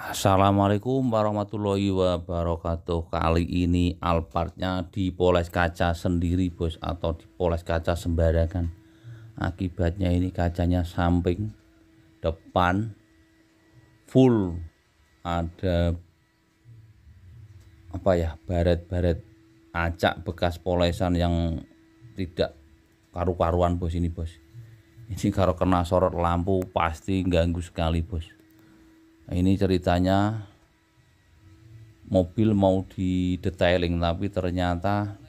Assalamualaikum warahmatullahi wabarakatuh. Kali ini Alphardnya dipoles kaca sendiri bos, atau dipoles kaca sembarangan. Akibatnya ini kacanya samping, depan full ada baret-baret acak bekas polesan yang tidak karu-karuan bos. Ini bos, ini kalau kena sorot lampu pasti ganggu sekali bos. Nah, ini ceritanya mobil mau didetailing, tapi ternyata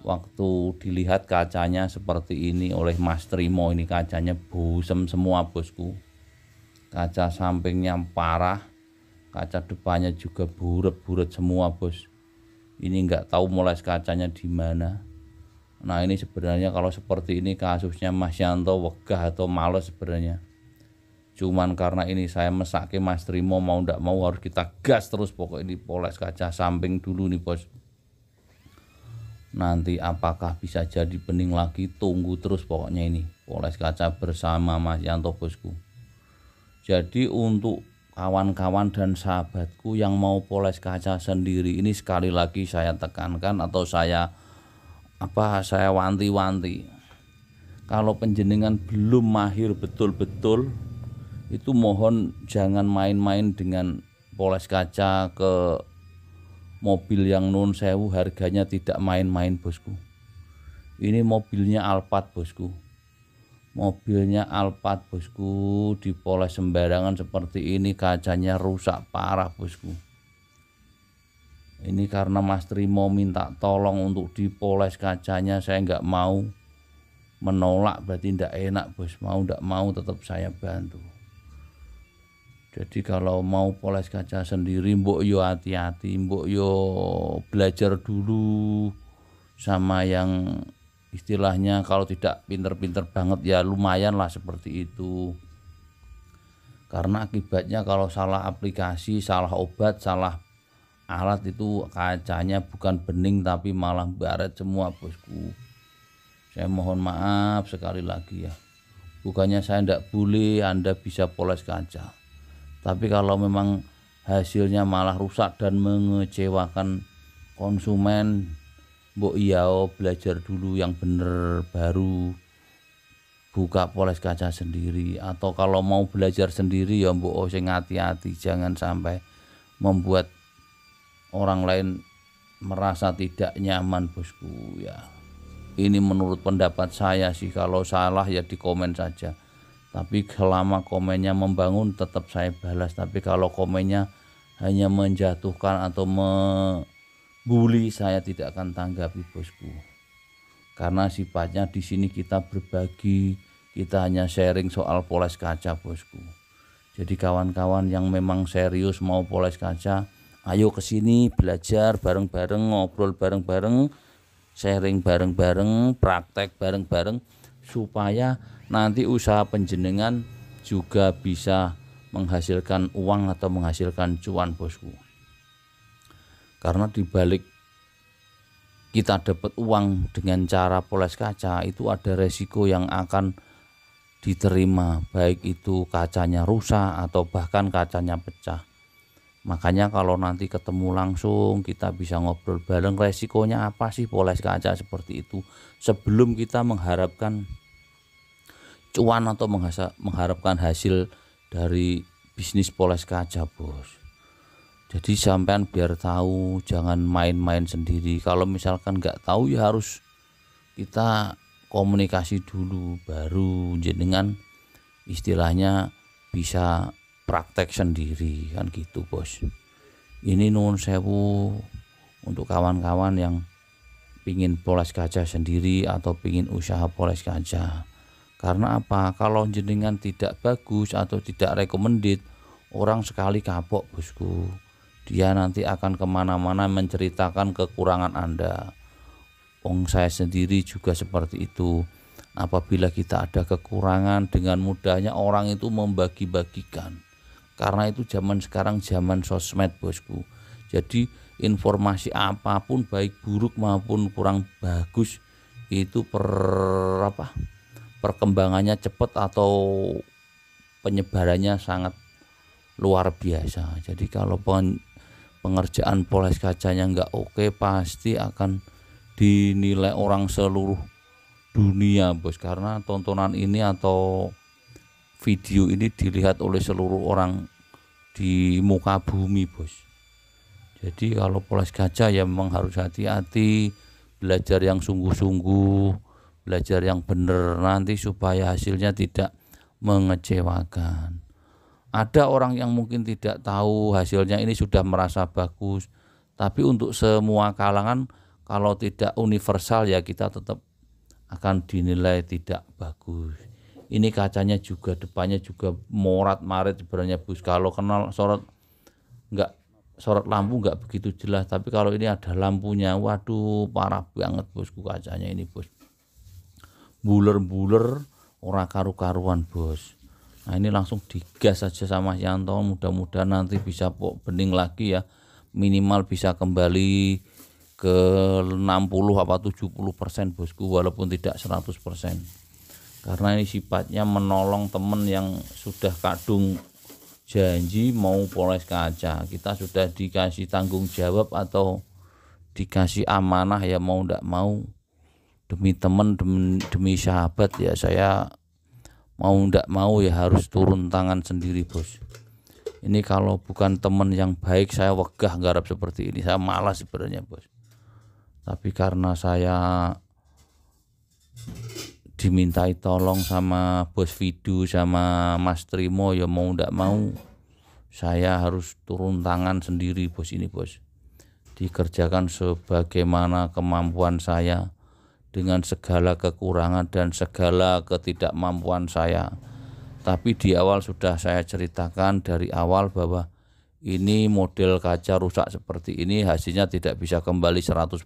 waktu dilihat kacanya seperti ini oleh Mas Trimo, ini kacanya busem semua bosku. Kaca sampingnya parah, kaca depannya juga buret-buret semua bos. Ini nggak tahu moles kacanya di mana. Nah, ini sebenarnya kalau seperti ini kasusnya Mas Yanto wegah atau males sebenarnya. Cuman karena ini saya mesake Mas Trimo, mau ndak mau harus kita gas terus. Pokoknya ini poles kaca samping dulu nih bos. Nanti apakah bisa jadi bening lagi, tunggu terus pokoknya ini poles kaca bersama Mas Yanto bosku. Jadi untuk kawan-kawan dan sahabatku yang mau poles kaca sendiri, ini sekali lagi saya tekankan atau saya wanti-wanti, kalau penjenengan belum mahir betul-betul, itu mohon jangan main-main dengan poles kaca ke mobil yang nun sewu, harganya tidak main-main bosku. Ini mobilnya Alphard bosku, mobilnya Alphard bosku, dipoles sembarangan seperti ini kacanya rusak parah bosku. Ini karena Mas Trimo minta tolong untuk dipoles kacanya, saya nggak mau menolak, berarti ndak enak bos. Mau ndak mau tetap saya bantu. Jadi kalau mau poles kaca sendiri, mbok yo hati-hati, mbok yo belajar dulu sama yang istilahnya kalau tidak pinter-pinter banget ya lumayan lah seperti itu. Karena akibatnya kalau salah aplikasi, salah obat, salah alat, itu kacanya bukan bening tapi malah baret semua bosku. Saya mohon maaf sekali lagi ya. Bukannya saya ndak boleh Anda bisa poles kaca, tapi kalau memang hasilnya malah rusak dan mengecewakan konsumen, mbok belajar dulu yang bener baru buka poles kaca sendiri. Atau kalau mau belajar sendiri ya mbok sing hati-hati, jangan sampai membuat orang lain merasa tidak nyaman bosku ya. Ini menurut pendapat saya sih, kalau salah ya di komen saja. Tapi selama komennya membangun tetap saya balas. Tapi kalau komennya hanya menjatuhkan atau membuli, saya tidak akan tanggapi bosku. Karena sifatnya di sini kita berbagi, kita hanya sharing soal poles kaca bosku. Jadi kawan-kawan yang memang serius mau poles kaca, ayo ke sini belajar bareng-bareng, ngobrol bareng-bareng, sharing bareng-bareng, praktek bareng-bareng, supaya nanti usaha penjenengan juga bisa menghasilkan uang atau menghasilkan cuan bosku. Karena dibalik kita dapat uang dengan cara poles kaca, itu ada resiko yang akan diterima, baik itu kacanya rusak atau bahkan kacanya pecah. Makanya kalau nanti ketemu langsung, kita bisa ngobrol bareng resikonya apa sih poles kaca seperti itu, sebelum kita mengharapkan cuan atau mengharapkan hasil dari bisnis poles kaca bos. Jadi sampean biar tahu, jangan main-main sendiri. Kalau misalkan nggak tahu ya harus kita komunikasi dulu, baru jenengan istilahnya bisa praktek sendiri kan gitu bos. Ini nuwun sewu untuk kawan-kawan yang pingin poles kaca sendiri atau pingin usaha poles kaca. Karena apa? Kalau jenengan tidak bagus atau tidak recommended, orang sekali kapok bosku, dia nanti akan kemana-mana menceritakan kekurangan Anda. Saya sendiri juga seperti itu. Apabila kita ada kekurangan, dengan mudahnya orang itu membagi-bagikan. Karena itu zaman sekarang zaman sosmed bosku. Jadi informasi apapun baik buruk maupun kurang bagus itu perkembangannya cepat atau penyebarannya sangat luar biasa. Jadi kalau pengerjaan poles kacanya nggak oke, pasti akan dinilai orang seluruh dunia bos, karena tontonan ini atau video ini dilihat oleh seluruh orang di muka bumi bos. Jadi kalau poles kaca ya memang harus hati-hati, belajar yang sungguh-sungguh, belajar yang benar nanti supaya hasilnya tidak mengecewakan. Ada orang yang mungkin tidak tahu hasilnya ini sudah merasa bagus, tapi untuk semua kalangan kalau tidak universal ya kita tetap akan dinilai tidak bagus. Ini kacanya juga, depannya juga morat-marit sebenarnya bos. Kalau kenal sorot lampu nggak begitu jelas, tapi kalau ini ada lampunya, waduh parah banget bosku kacanya ini bos. Buler-buler ora karu-karuan bos. Nah ini langsung digas saja sama Yanto, mudah-mudahan nanti bisa bening lagi ya, minimal bisa kembali ke 60 apa 70% bosku, walaupun tidak 100%, karena ini sifatnya menolong temen yang sudah kadung janji mau poles kaca. Kita sudah dikasih tanggung jawab atau dikasih amanah ya, mau ndak mau demi temen, demi sahabat ya, saya mau ndak mau ya harus turun tangan sendiri bos. Ini kalau bukan temen yang baik saya wegah garap seperti ini, saya malas sebenarnya bos. Tapi karena saya dimintai tolong sama bos Vidu sama Mas Trimo ya mau ndak mau saya harus turun tangan sendiri bos ini bos. Dikerjakan sebagaimana kemampuan saya dengan segala kekurangan dan segala ketidakmampuan saya. Tapi di awal sudah saya ceritakan dari awal bahwa ini model kaca rusak seperti ini hasilnya tidak bisa kembali 100%.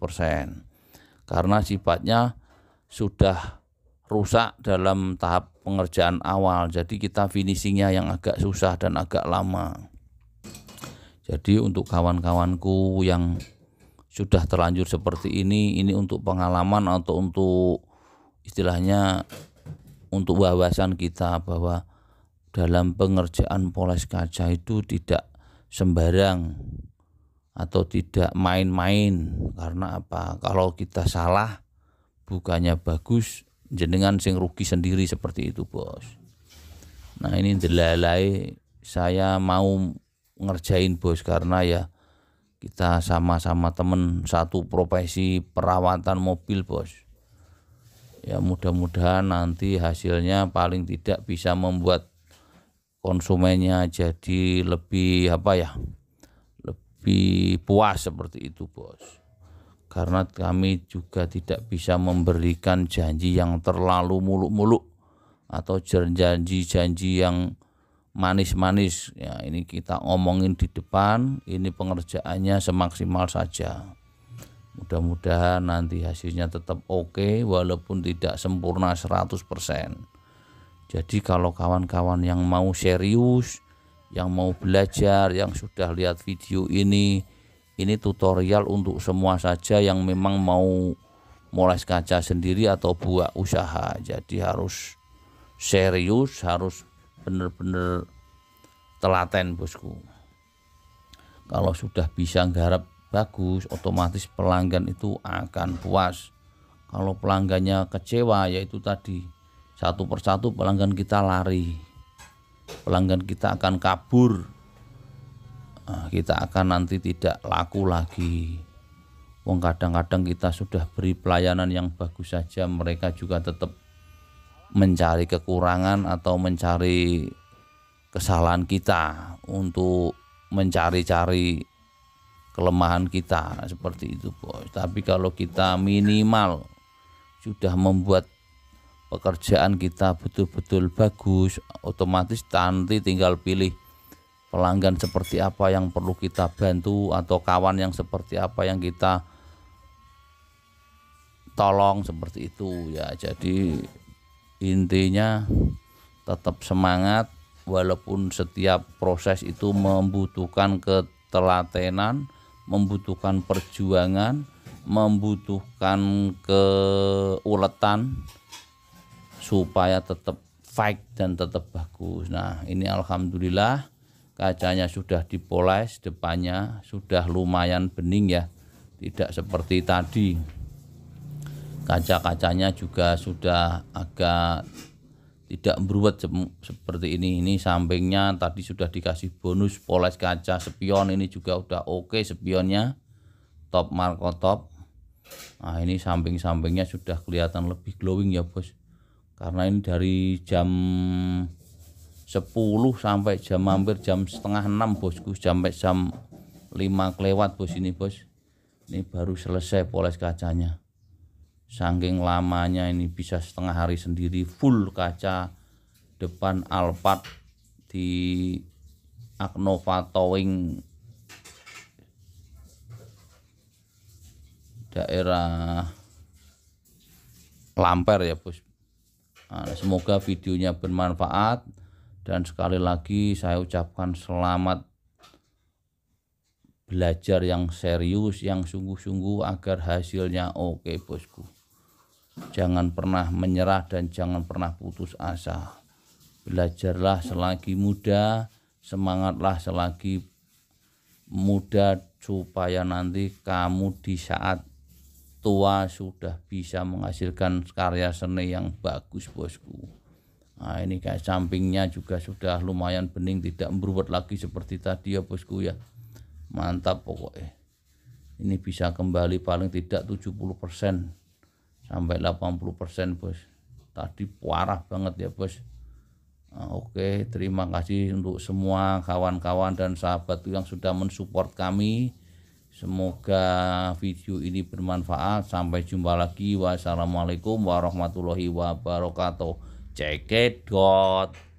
Karena sifatnya sudah rusak dalam tahap pengerjaan awal, jadi kita finishingnya yang agak susah dan agak lama. Jadi untuk kawan-kawanku yang sudah terlanjur seperti ini untuk pengalaman atau untuk istilahnya untuk wawasan kita bahwa dalam pengerjaan poles kaca itu tidak sembarang atau tidak main-main. Karena apa? Kalau kita salah bukannya bagus, jenengan sing rugi sendiri seperti itu bos. Nah ini delalai saya mau ngerjain bos, karena ya kita sama-sama temen satu profesi perawatan mobil bos. Ya mudah-mudahan nanti hasilnya paling tidak bisa membuat konsumennya jadi lebih lebih puas seperti itu bos. Karena kami juga tidak bisa memberikan janji yang terlalu muluk-muluk atau janji-janji yang manis-manis ya. Ini kita ngomongin di depan, ini pengerjaannya semaksimal saja. Mudah-mudahan nanti hasilnya tetap oke, walaupun tidak sempurna 100%. Jadi kalau kawan-kawan yang mau serius, yang mau belajar, yang sudah lihat video ini tutorial untuk semua saja yang memang mau moles kaca sendiri atau buat usaha. Jadi harus serius, harus benar-benar telaten bosku. Kalau sudah bisa nggarap bagus, otomatis pelanggan itu akan puas. Kalau pelanggannya kecewa, yaitu tadi satu persatu pelanggan kita lari, pelanggan kita akan kabur. Nah, kita akan nanti tidak laku lagi. Wong kadang-kadang kita sudah beri pelayanan yang bagus saja, mereka juga tetap mencari kekurangan atau mencari kesalahan kita untuk mencari-cari kelemahan kita seperti itu bos. Tapi kalau kita minimal sudah membuat pekerjaan kita betul-betul bagus, otomatis nanti tinggal pilih pelanggan seperti apa yang perlu kita bantu atau kawan yang seperti apa yang kita tolong seperti itu ya. Jadi intinya tetap semangat, walaupun setiap proses itu membutuhkan ketelatenan, membutuhkan perjuangan, membutuhkan keuletan supaya tetap fight dan tetap bagus. Nah ini alhamdulillah kacanya sudah dipoles, depannya sudah lumayan bening ya, tidak seperti tadi. Kaca-kacanya juga sudah agak tidak beruwet seperti ini. Ini sampingnya tadi sudah dikasih bonus poles kaca, spion ini juga udah oke, spionnya top Marco top. Nah ini samping-sampingnya sudah kelihatan lebih glowing ya bos, karena ini dari jam 10 sampai hampir jam setengah 6 bosku, sampai jam 5 kelewat bos ini bos. Ini baru selesai poles kacanya. Saking lamanya ini bisa setengah hari sendiri full kaca depan Alphard di Agnova Towing daerah Lamper ya bos. Nah, semoga videonya bermanfaat. Dan sekali lagi saya ucapkan selamat belajar yang serius, yang sungguh-sungguh agar hasilnya oke bosku. Jangan pernah menyerah dan jangan pernah putus asa. Belajarlah selagi muda, semangatlah selagi muda supaya nanti kamu di saat tua sudah bisa menghasilkan karya seni yang bagus bosku. Nah ini kayak sampingnya juga sudah lumayan bening, tidak beruwet lagi seperti tadi ya bosku ya. Mantap pokoknya. Ini bisa kembali paling tidak 70% sampai 80% bos. Tadi parah banget ya bos. Nah, oke, terima kasih untuk semua kawan-kawan dan sahabat yang sudah mensupport kami. Semoga video ini bermanfaat. Sampai jumpa lagi. Wassalamualaikum warahmatullahi wabarakatuh. Check it God.